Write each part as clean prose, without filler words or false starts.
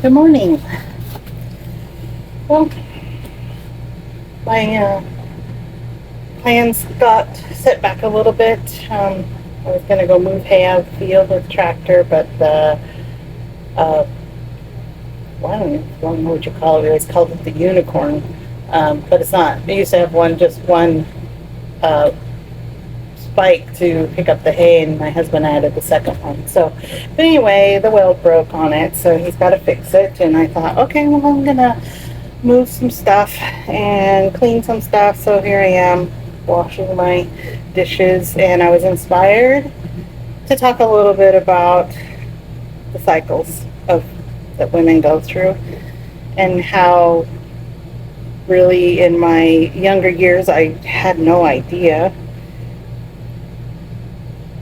Good morning. Well, my plans got set back a little bit. I was going to go move hay out of the field with the tractor, but uh, well, I don't know what you call it. We always called it the unicorn, but it's not. It used to have just one uh, spike to pick up the hay, and my husband added the second one. So, but anyway, the weld broke on it, so he's got to fix it. And I thought, okay, well, I'm gonna move some stuff and clean some stuff. So here I am washing my dishes, and I was inspired to talk a little bit about the cycles of that women go through, and how really in my younger years I had no idea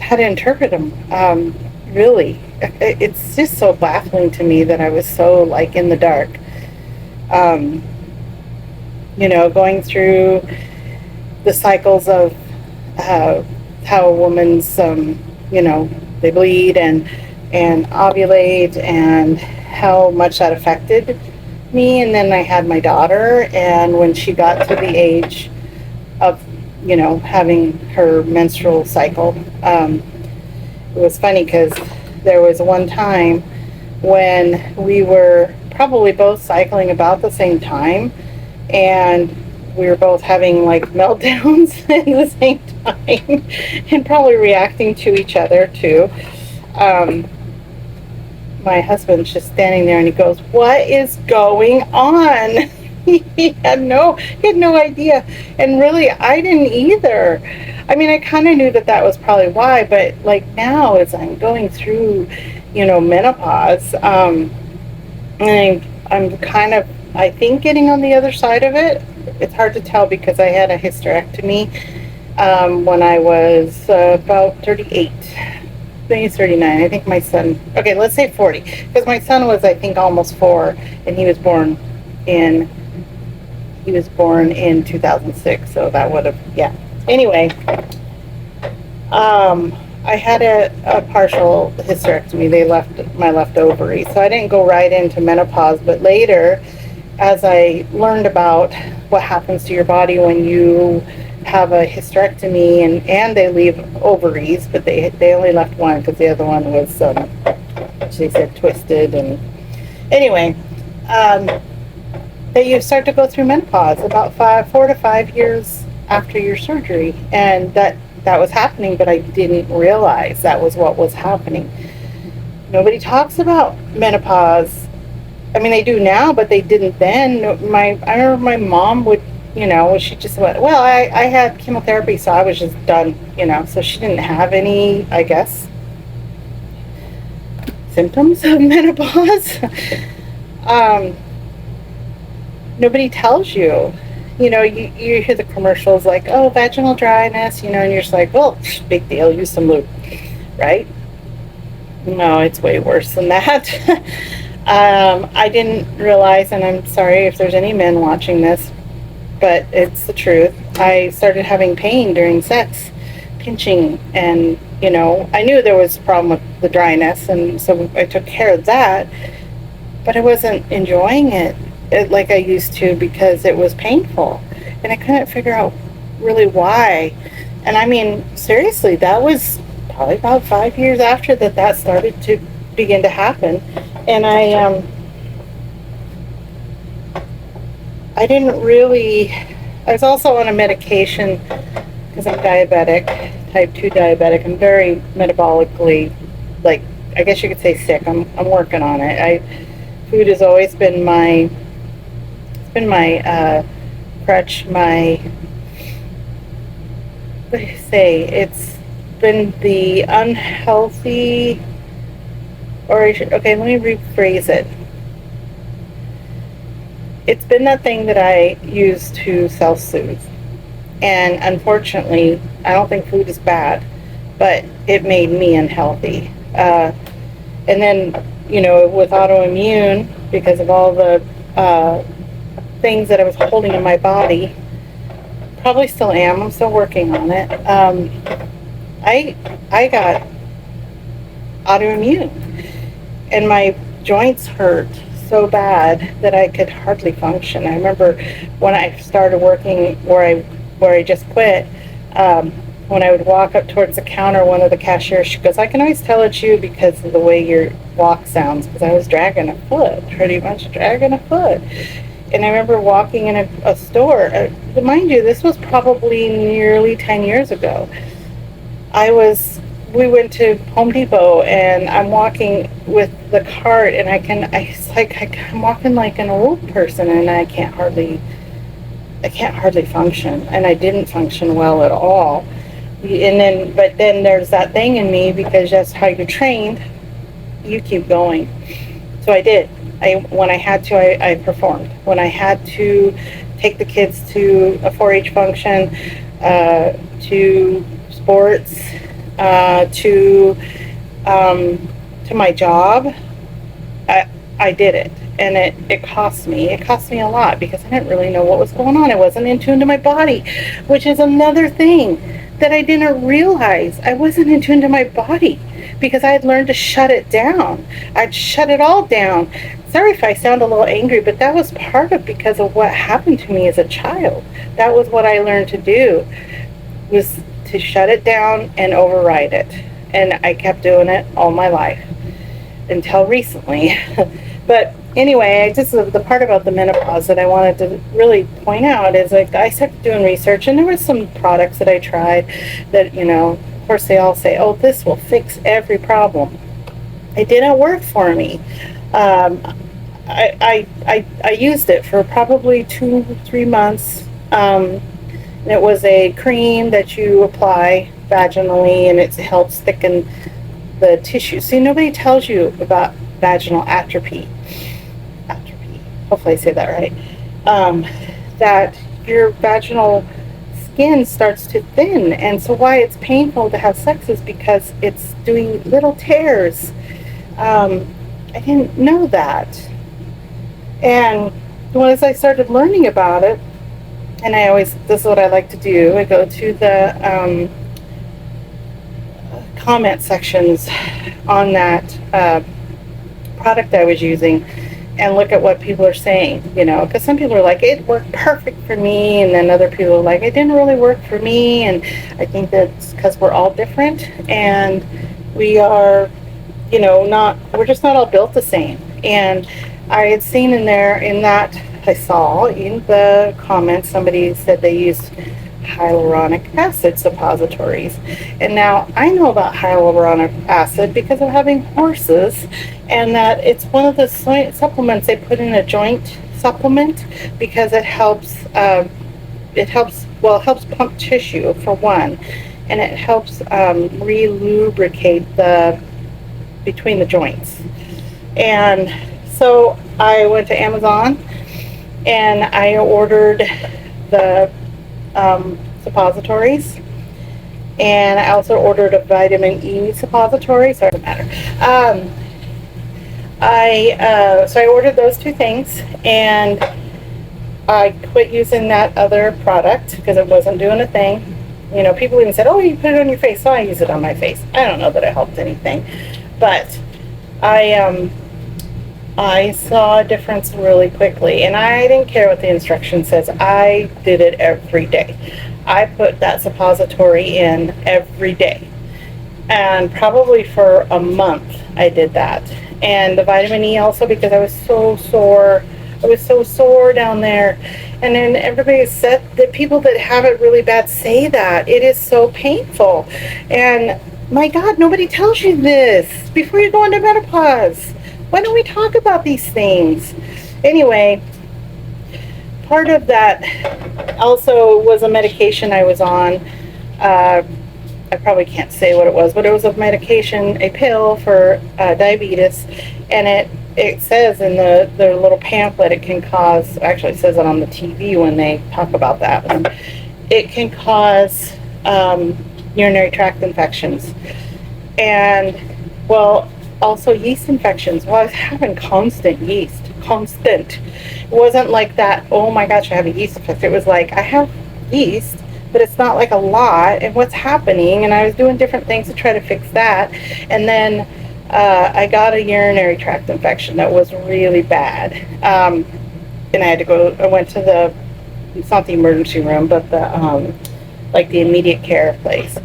how to interpret them. Really, it's just so baffling to me that I was so like in the dark. Um, Going through the cycles of how a woman's, they bleed and ovulate, and how much that affected me. And then I had my daughter, and when she got to the age of, having her menstrual cycle, it was funny because there was one time when we were probably both cycling about the same time, and we were both having like meltdowns at the same time and probably reacting to each other too. Um, my husband's just standing there and he goes, "What is going on?" He had no idea. And really, I didn't either. I mean, I kind of knew that was probably why, but like now as I'm going through, menopause, and I'm kind of, I think, getting on the other side of it. It's hard to tell because I had a hysterectomy when I was about 38. I think he's 39. I think my son, okay, let's say 40, because my son was, I think, almost 4, and in he was born in 2006, so that would have, yeah. Anyway, I had a partial hysterectomy. They left my left ovary, so I didn't go right into menopause. But later, as I learned about what happens to your body when you have a hysterectomy, and they leave ovaries, but they only left one because the other one was, they said, twisted. And anyway, that you start to go through menopause about 4 to 5 years after your surgery, and that was happening, but I didn't realize that was what was happening. Nobody talks about menopause. I mean, they do now, but they didn't then. I remember my mom would, she just went, well, I had chemotherapy, so I was just done, so she didn't have any, I guess, symptoms of menopause. Nobody tells you. You hear the commercials like, oh, vaginal dryness, and you're just like, well, big deal, use some lube, right? No, it's way worse than that. I didn't realize, and I'm sorry if there's any men watching this, but it's the truth. I started having pain during sex, pinching, and, I knew there was a problem with the dryness, and so I took care of that, but I wasn't enjoying it like I used to because it was painful, and I couldn't figure out really why. And I mean, seriously, that was probably about 5 years after that started to begin to happen. And I didn't really, I was also on a medication because I'm diabetic, type 2 diabetic. I'm very metabolically, like, I guess you could say sick. I'm working on it. Food has always been my crutch, what do you say? It's been the unhealthy, okay, let me rephrase it. It's been that thing that I use to self-soothe. And unfortunately, I don't think food is bad, but it made me unhealthy. And then, with autoimmune, because of all the things that I was holding in my body, probably still am. I'm still working on it. I got autoimmune, and my joints hurt so bad that I could hardly function. I remember when I started working where I just quit, when I would walk up towards the counter, one of the cashiers, she goes, "I can always tell it's you because of the way your walk sounds," because I was dragging a foot, pretty much dragging a foot. And I remember walking in a store. Mind you, this was probably nearly 10 years ago. We went to Home Depot, and I'm walking with the cart, and I'm walking like an old person, and I can't hardly function, and I didn't function well at all. But then there's that thing in me, because that's how you're trained. You keep going. So I did. When I had to, I performed. When I had to take the kids to a 4-H function, to sports, to my job, I did it. And it cost me. It cost me a lot, because I didn't really know what was going on. I wasn't in tune to my body, which is another thing that I didn't realize. I wasn't in tune to my body, because I had learned to shut it down. I'd shut it all down. Sorry if I sound a little angry, but that was because of what happened to me as a child. That was what I learned to do, was to shut it down and override it. And I kept doing it all my life until recently. But anyway, the part about the menopause that I wanted to really point out is, like, I started doing research, and there were some products that I tried that, of course they all say, oh, this will fix every problem. It didn't work for me. I used it for probably 2-3 months. It was a cream that you apply vaginally, and it helps thicken the tissue. See, nobody tells you about vaginal atrophy. Hopefully I say that right. That your vaginal skin starts to thin, and so why it's painful to have sex is because it's doing little tears. I didn't know that. And as I started learning about it, and this is what I like to do, I go to the comment sections on that product I was using, and look at what people are saying, because some people are like, it worked perfect for me, and then other people are like, it didn't really work for me. And I think that's because we're all different, and we are, we're just not all built the same. And I had seen I saw in the comments, somebody said they used hyaluronic acid suppositories. And now I know about hyaluronic acid because of having horses, and that it's one of the supplements they put in a joint supplement, because it helps pump tissue for one, and it helps re-lubricate between the joints. And so I went to Amazon, and I ordered the suppositories, and I also ordered a vitamin E suppository. So it doesn't matter. So I ordered those 2 things, and I quit using that other product because it wasn't doing a thing. People even said, "Oh, you put it on your face." So I use it on my face. I don't know that it helped anything, but I saw a difference really quickly, and I didn't care what the instruction says. I did it every day. I put that suppository in every day, and probably for a month I did that. And the vitamin E also, because I was so sore. I was so sore down there. And then everybody said that people that have it really bad say that it is so painful. And my God, nobody tells you this before you go into menopause. Why don't we talk about these things? Anyway, part of that also was a medication I was on. I probably can't say what it was, but it was a medication, a pill for diabetes, and it says in the little pamphlet it can cause, actually it says it on the TV when they talk about that one, it can cause urinary tract infections, and also yeast infections. Well, I was having constant yeast. It wasn't like that, oh my gosh, I have a yeast infection. It was like, I have yeast, but it's not like a lot, and what's happening? And I was doing different things to try to fix that. And then I got a urinary tract infection that was really bad. And I went to it's not the emergency room, but like the immediate care place.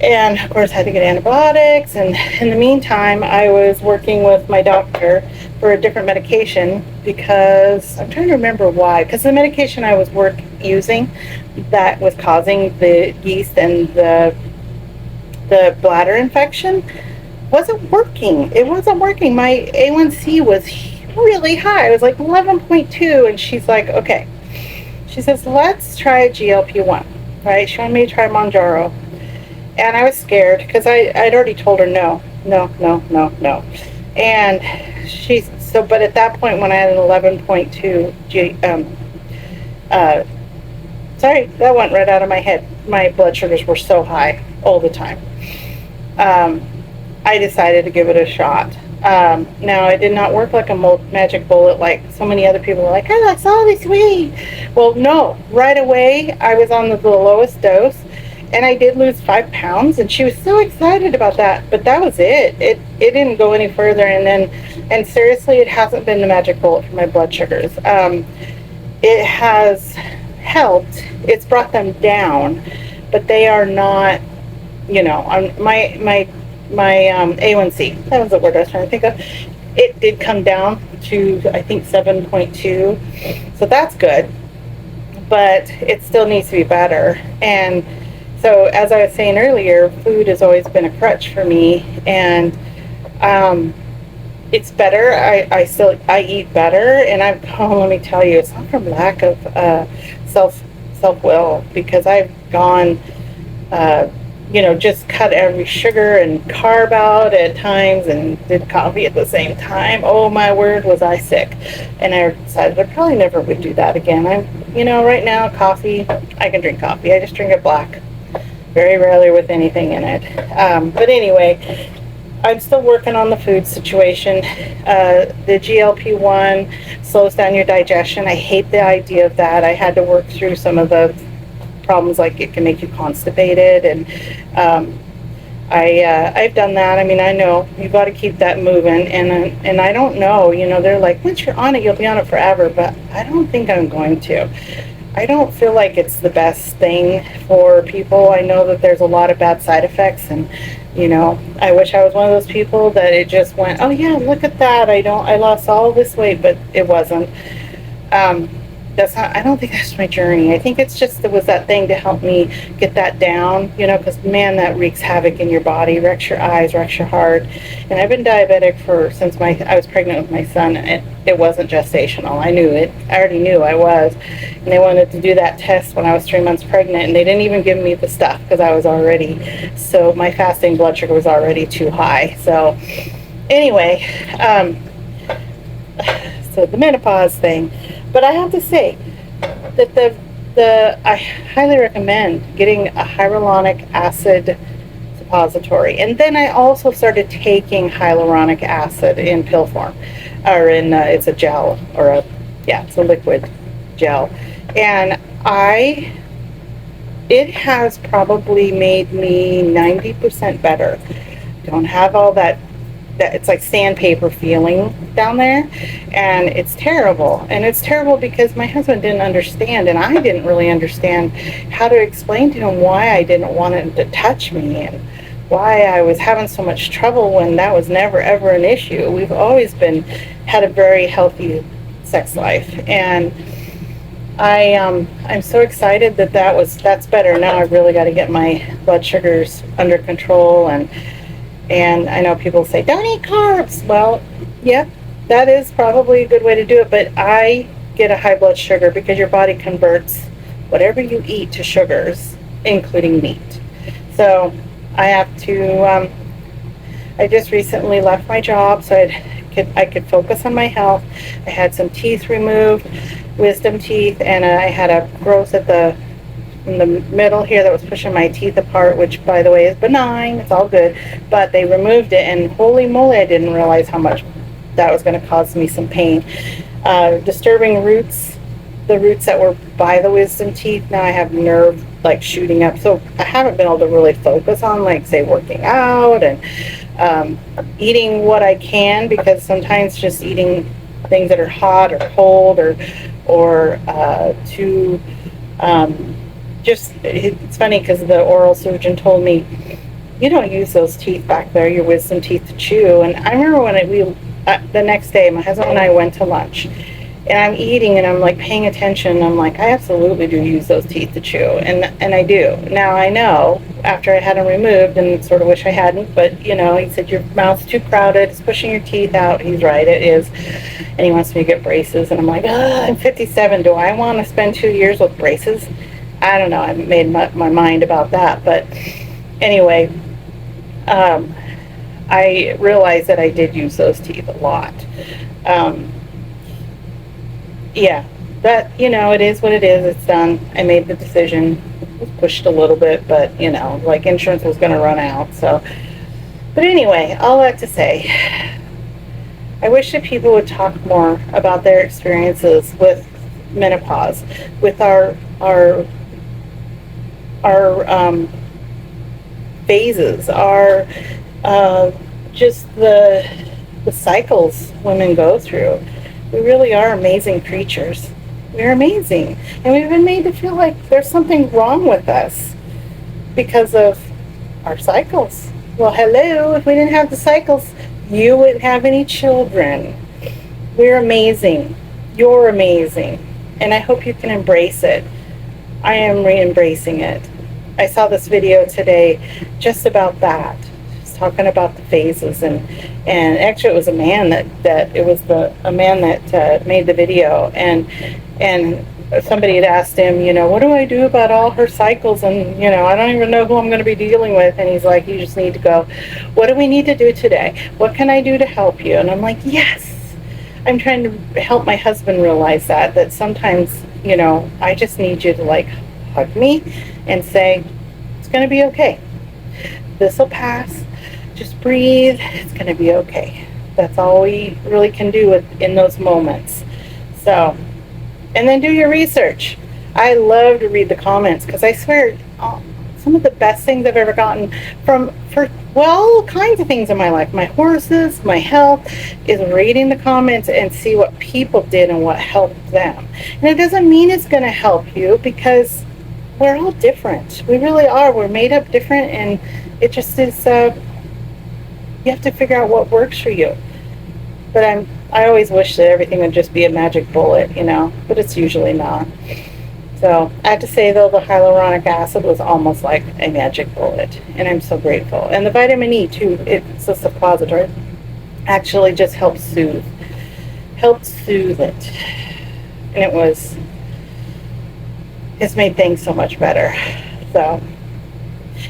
And of course, I had to get antibiotics. And in the meantime, I was working with my doctor for a different medication because I'm trying to remember why. Because the medication I was using that was causing the yeast and the bladder infection wasn't working. It wasn't working. My A1C was really high. It was like 11.2. And she's like, okay. She says, let's try a GLP-1. Right? She wanted me to try Mounjaro. And I was scared because I'd already told her no. And but at that point when I had an 11.2 sorry, that went right out of my head. My blood sugars were so high all the time. I decided to give it a shot. Now, it did not work like a magic bullet like so many other people are like, I lost all this weight. Well, no, right away I was on the lowest dose. And I did lose 5 pounds, and she was so excited about that. But that was it. It didn't go any further. And seriously, it hasn't been the magic bullet for my blood sugars. It has helped. It's brought them down, but they are not. My A1C. That was the word I was trying to think of. It did come down to I think 7.2, so that's good. But it still needs to be better. And so, as I was saying earlier, food has always been a crutch for me, and it's better. I eat better, and let me tell you, it's not from lack of self-will, because I've gone, just cut every sugar and carb out at times, and did coffee at the same time. Oh my word, was I sick! And I decided I probably never would do that again. Right now, coffee, I can drink coffee. I just drink it black. Very rarely with anything in it. But anyway, I'm still working on the food situation. The GLP-1 slows down your digestion. I hate the idea of that. I had to work through some of the problems, like it can make you constipated. And I've done that. I mean, I know you've got to keep that moving. And I don't know, they're like, once you're on it, you'll be on it forever. But I don't think I'm going to. I don't feel like it's the best thing for people. I know that there's a lot of bad side effects, and I wish I was one of those people that it just went, oh yeah, look at that, I lost all this weight, but it wasn't. I don't think that's my journey. I think it was that thing to help me get that down, because man, that wreaks havoc in your body, wrecks your eyes, wrecks your heart. And I've been diabetic since I was pregnant with my son. It wasn't gestational. I knew it. I already knew I was. And they wanted to do that test when I was 3 months pregnant, and they didn't even give me the stuff because I was already, so my fasting blood sugar was already too high. So anyway, so the menopause thing. But I have to say that I highly recommend getting a hyaluronic acid suppository. And then I also started taking hyaluronic acid in pill form, or it's a gel, it's a liquid gel. And it has probably made me 90% better. Don't have all that it's like sandpaper feeling down there, and it's terrible. And it's terrible because my husband didn't understand, and I didn't really understand how to explain to him why I didn't want him to touch me, and why I was having so much trouble when that was never ever an issue. We've always had a very healthy sex life, and I'm so excited that's better. Now I've really got to get my blood sugars under control. And I know people say, don't eat carbs. Well, yeah, that is probably a good way to do it. But I get a high blood sugar because your body converts whatever you eat to sugars, including meat. So I have to, I just recently left my job so I could focus on my health. I had some teeth removed, wisdom teeth, and I had a growth in the middle here that was pushing my teeth apart, which by the way is benign. It's all good, but they removed it, and holy moly, I didn't realize how much that was going to cause me some pain. Disturbing roots, the roots that were by the wisdom teeth. Now I have nerve like shooting up, so I haven't been able to really focus on, like, say, working out and Eating what I can, because sometimes just eating things that are hot or cold or too just, it's funny because the oral surgeon told me, you don't use those teeth back there, your wisdom teeth, to chew. And I remember when the next day, my husband and I went to lunch, and I'm eating and I'm like paying attention. And I'm like, I absolutely do use those teeth to chew, and I do. Now I know after I had them removed, and sort of wish I hadn't, but he said your mouth's too crowded, it's pushing your teeth out. He's right, it is. And he wants me to get braces, and I'm like, I'm 57. Do I want to spend 2 years with braces? I don't know. I haven't made my mind about that, but anyway. I realized that I did use those teeth a lot. Yeah, but it is what it is. It's done. I made the decision. It was pushed a little bit, but like insurance was going to run out. So, but anyway, all that to say, I wish that people would talk more about their experiences with menopause, with our phases, our just the cycles women go through. We really are amazing creatures. We're amazing, and we've been made to feel like there's something wrong with us because of our cycles. Well, hello, if we didn't have the cycles, you wouldn't have any children. We're amazing. You're amazing, and I hope you can embrace it. I am re-embracing it. I saw this video today just about that. It's talking about the phases, and actually it was a man a man that made the video, and somebody had asked him, what do I do about all her cycles, and I don't even know who I'm going to be dealing with. And he's like, you just need to go, what do we need to do today? What can I do to help you? And I'm like, yes. I'm trying to help my husband realize that sometimes, I just need you to like hug me and say, it's going to be okay. This will pass. Just breathe. It's going to be okay. That's all we really can do in those moments. So, and then do your research. I love to read the comments, because I swear, some of the best things I've ever gotten for all kinds of things in my life, my horses, my health, is reading the comments and see what people did and what helped them. And it doesn't mean it's going to help you, because we're all different. We really are. We're made up different, and it just is, you have to figure out what works for you. But I always wish that everything would just be a magic bullet, but it's usually not. So I have to say, though, the hyaluronic acid was almost like a magic bullet, and I'm so grateful. And the vitamin E, too, it's a suppository, actually just helped soothe it. And it's made things so much better. So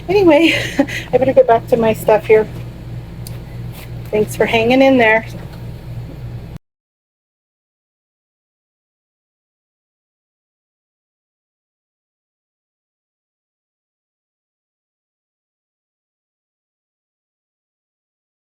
anyway, I better get back to my stuff here. Thanks for hanging in there.